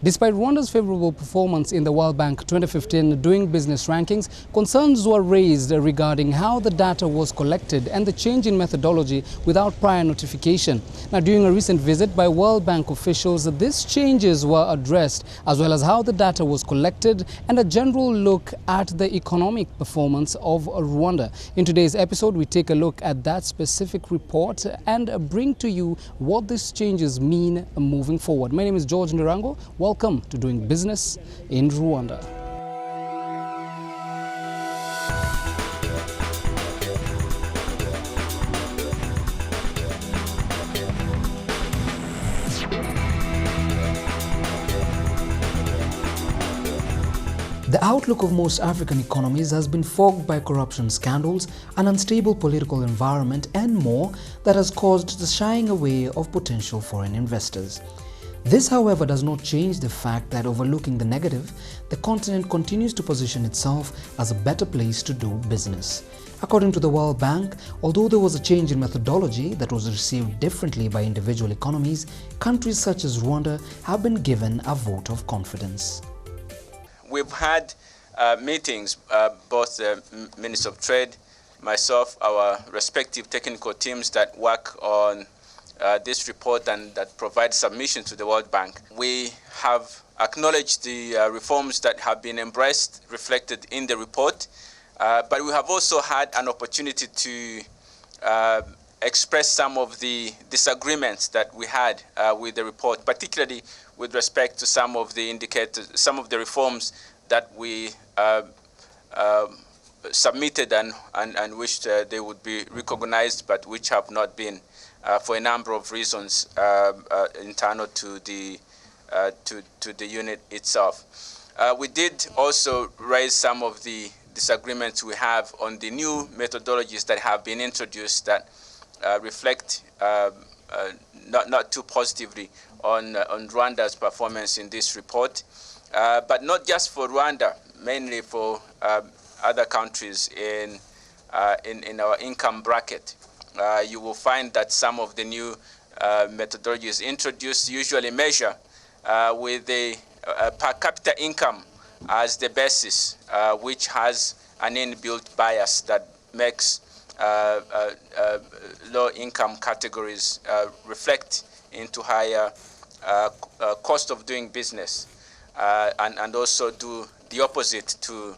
Despite Rwanda's favorable performance in the World Bank 2015 Doing Business rankings, concerns were raised regarding how the data was collected and the change in methodology without prior notification. Now, during a recent visit by World Bank officials, these changes were addressed, as well as how the data was collected and a general look at the economic performance of Rwanda. In today's episode, we take a look at that specific report and bring to you what these changes mean moving forward. My name is George Ndirango. Welcome to Doing Business in Rwanda. The outlook of most African economies has been fogged by corruption scandals, an unstable political environment, and more that has caused the shying away of potential foreign investors. This, however, does not change the fact that, overlooking the negative, the continent continues to position itself as a better place to do business. According to the World Bank, although there was a change in methodology that was received differently by individual economies, countries such as Rwanda have been given a vote of confidence. We've had meetings, both the Minister of Trade, myself, our respective technical teams that work on this report and that provide submission to the World Bank. We have acknowledged the reforms that have been embraced, reflected in the report, but we have also had an opportunity to express some of the disagreements that we had with the report, particularly with respect to some of the indicators, some of the reforms that we submitted and wished they would be recognized, but which have not been, for a number of reasons internal to the unit itself. We did also raise some of the disagreements we have on the new methodologies that have been introduced that reflect not too positively on Rwanda's performance in this report, but not just for Rwanda, mainly for other countries in our income bracket. You will find that some of the new methodologies introduced usually measure with the per capita income as the basis, which has an inbuilt bias that makes low-income categories reflect into higher cost of doing business, and also do the opposite to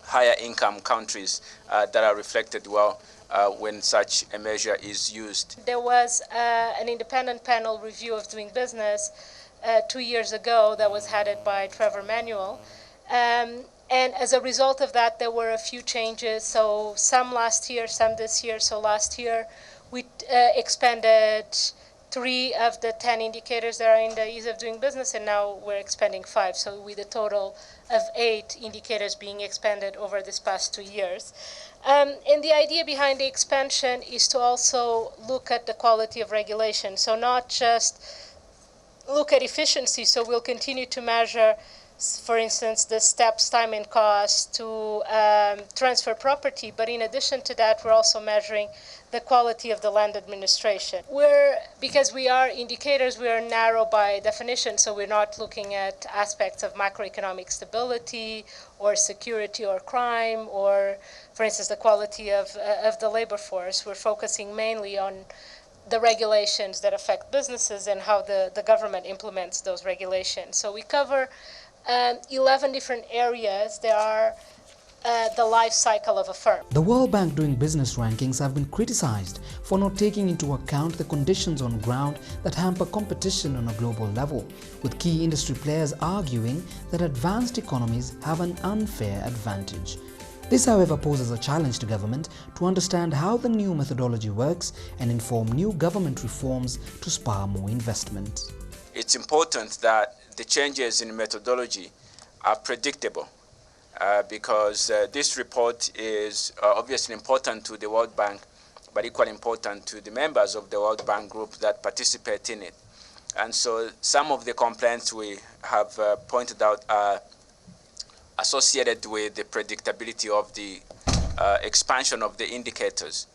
higher income countries that are reflected well when such a measure is used. There was an independent panel review of doing business 2 years ago that was headed by Trevor Manuel. And as a result of that, there were a few changes. So some last year, some this year. So last year, we expanded 3 of the 10 indicators that are in the ease of doing business, and now we're expanding 5. So with a total of 8 indicators being expanded over this past 2 years. And the idea behind the expansion is to also look at the quality of regulation. So not just look at efficiency. So we'll continue to measure, for instance, the steps, time, and cost to transfer property. But in addition to that, we're also measuring the quality of the land administration. Because we are indicators, we are narrow by definition, so we're not looking at aspects of macroeconomic stability or security or crime or, for instance, the quality of the labor force. We're focusing mainly on the regulations that affect businesses and how the government implements those regulations. So we cover 11 different areas. There are the life cycle of a firm. The World Bank Doing Business rankings have been criticized for not taking into account the conditions on ground that hamper competition on a global level, with key industry players arguing that advanced economies have an unfair advantage. This, however, poses a challenge to government to understand how the new methodology works and inform new government reforms to spur more investment. It's important that the changes in methodology are predictable because this report is obviously important to the World Bank, but equally important to the members of the World Bank group that participate in it. And so some of the complaints we have pointed out are associated with the predictability of the expansion of the indicators.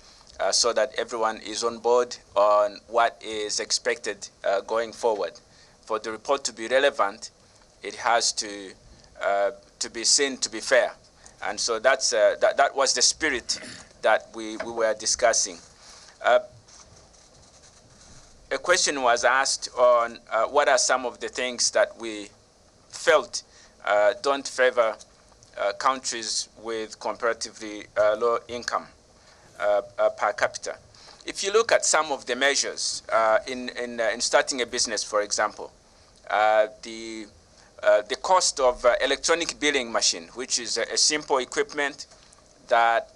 so that everyone is on board on what is expected going forward. For the report to be relevant, it has to be seen to be fair. And so that was the spirit that we were discussing. A question was asked on what are some of the things that we felt don't favor countries with comparatively low income per capita. If you look at some of the measures in starting a business, for example, the cost of electronic billing machine, which is a simple equipment that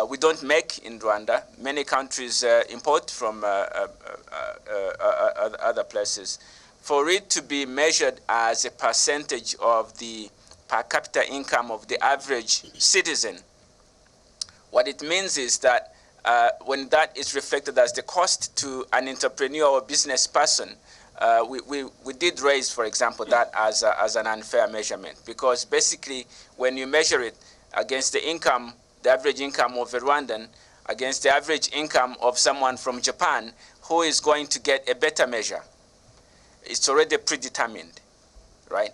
we don't make in Rwanda. Many countries import from other places. For it to be measured as a percentage of the per capita income of the average citizen, what it means is that when that is reflected as the cost to an entrepreneur or business person, we did raise, for example, that as an unfair measurement, because basically when you measure it against the income, the average income of a Rwandan against the average income of someone from Japan, who is going to get a better measure? It's already predetermined, right?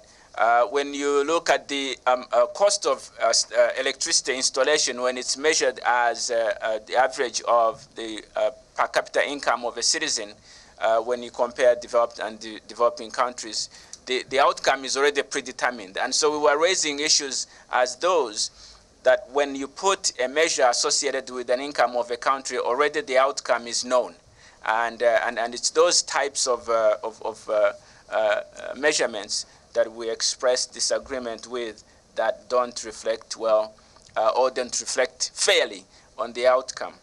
When you look at the cost of electricity installation, when it's measured as the average of the per capita income of a citizen, when you compare developed and developing countries, the outcome is already predetermined. And so we were raising issues as those that when you put a measure associated with an income of a country, already the outcome is known. And it's those types of measurements that we express disagreement with, that don't reflect well or don't reflect fairly on the outcome.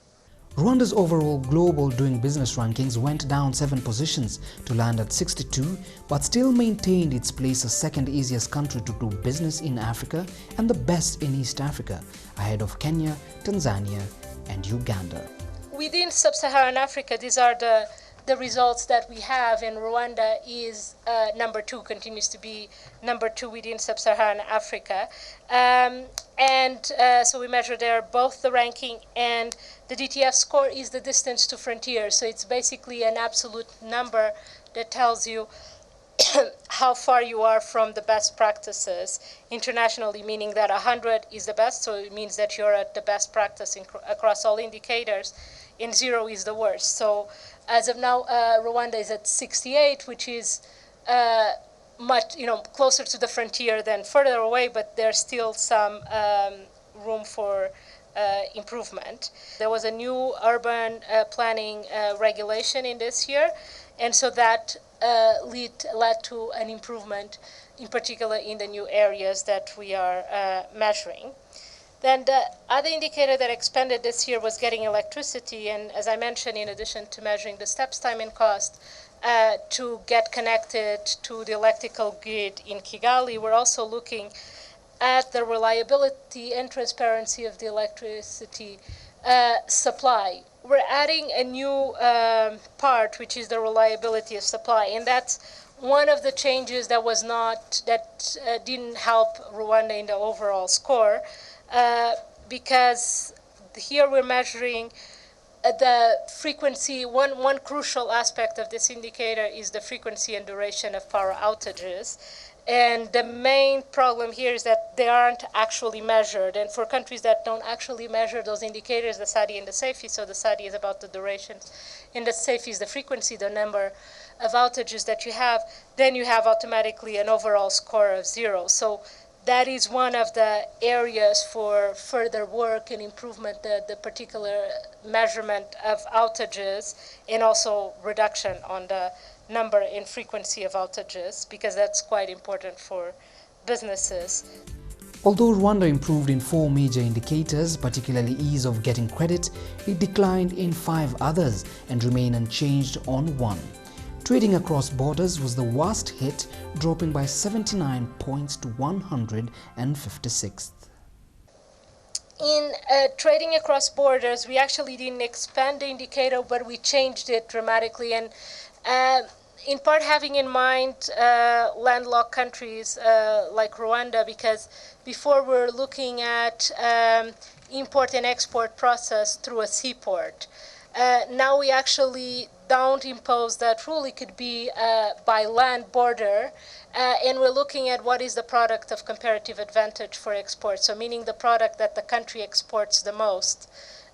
Rwanda's overall global doing business rankings went down 7 positions to land at 62, but still maintained its place as second easiest country to do business in Africa and the best in East Africa, ahead of Kenya, Tanzania and Uganda. Within sub-Saharan Africa, these are the results that we have. In Rwanda is number 2, continues to be number 2 within sub-Saharan Africa. So we measure there both the ranking and the DTF score is the distance to frontier. So it's basically an absolute number that tells you how far you are from the best practices internationally, meaning that 100 is the best, so it means that you're at the best practice across all indicators, and 0 is the worst. So as of now, Rwanda is at 68, which is much closer to the frontier than further away, but there's still some room for improvement. There was a new urban planning regulation in this year, and so that led to an improvement, in particular in the new areas that we are measuring. Then the other indicator that expanded this year was getting electricity, and as I mentioned, in addition to measuring the steps time and cost to get connected to the electrical grid in Kigali, we're also looking at the reliability and transparency of the electricity supply. We're adding a new part, which is the reliability of supply, and that's one of the changes that didn't help Rwanda in the overall score, because here we're measuring the frequency. One crucial aspect of this indicator is the frequency and duration of power outages. And the main problem here is that they aren't actually measured. And for countries that don't actually measure those indicators, the SADI and the SAFI, so the SADI is about the duration, and the SAFI is the frequency, the number of outages that you have, then you have automatically an overall score of 0. So that is one of the areas for further work and improvement, the particular measurement of outages, and also reduction on the number and frequency of outages, because that's quite important for businesses. Although Rwanda improved in 4 major indicators, particularly ease of getting credit, it declined in 5 others and remained unchanged on 1. Trading across borders was the worst hit, dropping by 79 points to 156th. In trading across borders, we actually didn't expand the indicator, but we changed it dramatically, and in part having in mind landlocked countries like Rwanda, because before we're looking at import and export process through a seaport. Now we actually don't impose that rule, it could be by land border, and we're looking at what is the product of comparative advantage for export, so meaning the product that the country exports the most,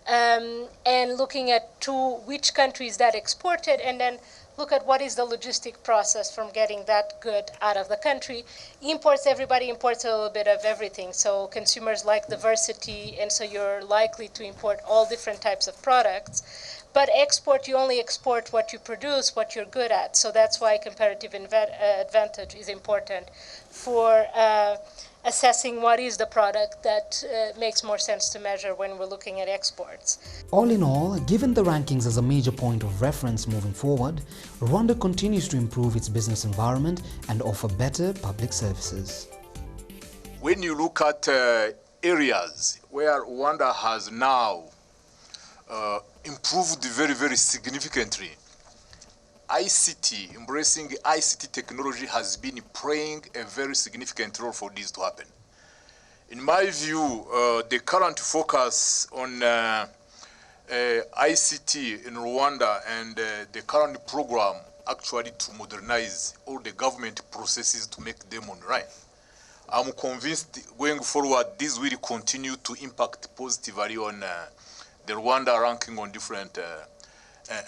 and looking at to which countries that export it, and then look at what is the logistic process from getting that good out of the country. Imports, everybody imports a little bit of everything, so consumers like diversity, and so you're likely to import all different types of products. But export, you only export what you produce, what you're good at, so that's why comparative advantage is important for assessing what is the product that makes more sense to measure when we're looking at exports. All in all, given the rankings as a major point of reference moving forward, Rwanda continues to improve its business environment and offer better public services. When you look at areas where Rwanda has now improved very, very significantly, ICT, embracing ICT technology has been playing a very significant role for this to happen. In my view, the current focus on ICT in Rwanda and the current program actually to modernize all the government processes to make them online. I'm convinced going forward this will continue to impact positively on the Rwanda ranking on different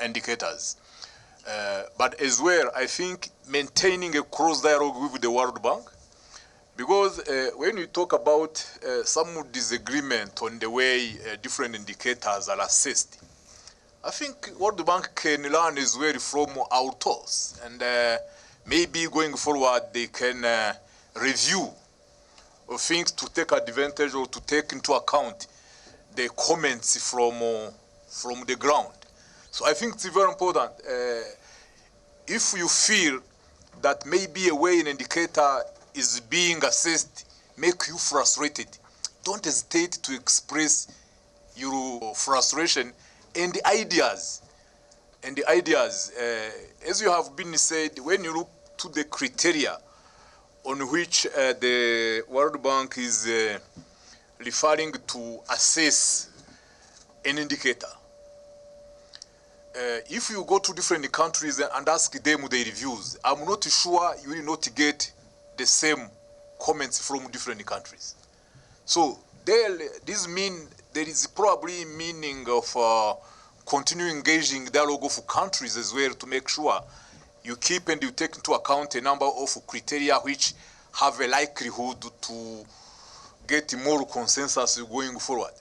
indicators. But as well, I think maintaining a close dialogue with the World Bank, because when you talk about some disagreement on the way different indicators are assessed, I think World Bank can learn as well from our thoughts, and maybe going forward they can review things to take advantage or to take into account the comments from the ground. So I think it's very important. If you feel that maybe a way an indicator is being assessed make you frustrated, don't hesitate to express your frustration and the ideas. As you have been said, when you look to the criteria on which the World Bank is referring to assess an indicator, if you go to different countries and ask them their reviews, I'm not sure you will not get the same comments from different countries. So this means there is probably meaning of continuing engaging dialogue of countries as well to make sure you keep and you take into account a number of criteria which have a likelihood to get more consensus going forward.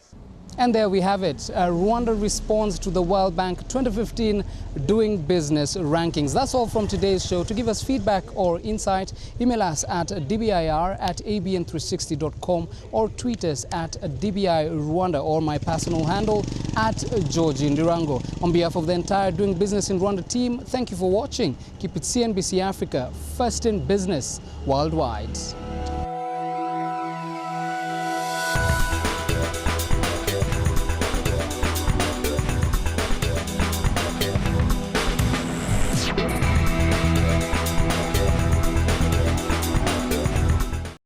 And there we have it. Rwanda responds to the World Bank 2015 Doing Business Rankings. That's all from today's show. To give us feedback or insight, email us at dbir@abn360.com or tweet us at dbirwanda or my personal handle at Georgie Ndirango. On behalf of the entire Doing Business in Rwanda team, thank you for watching. Keep it CNBC Africa, first in business worldwide.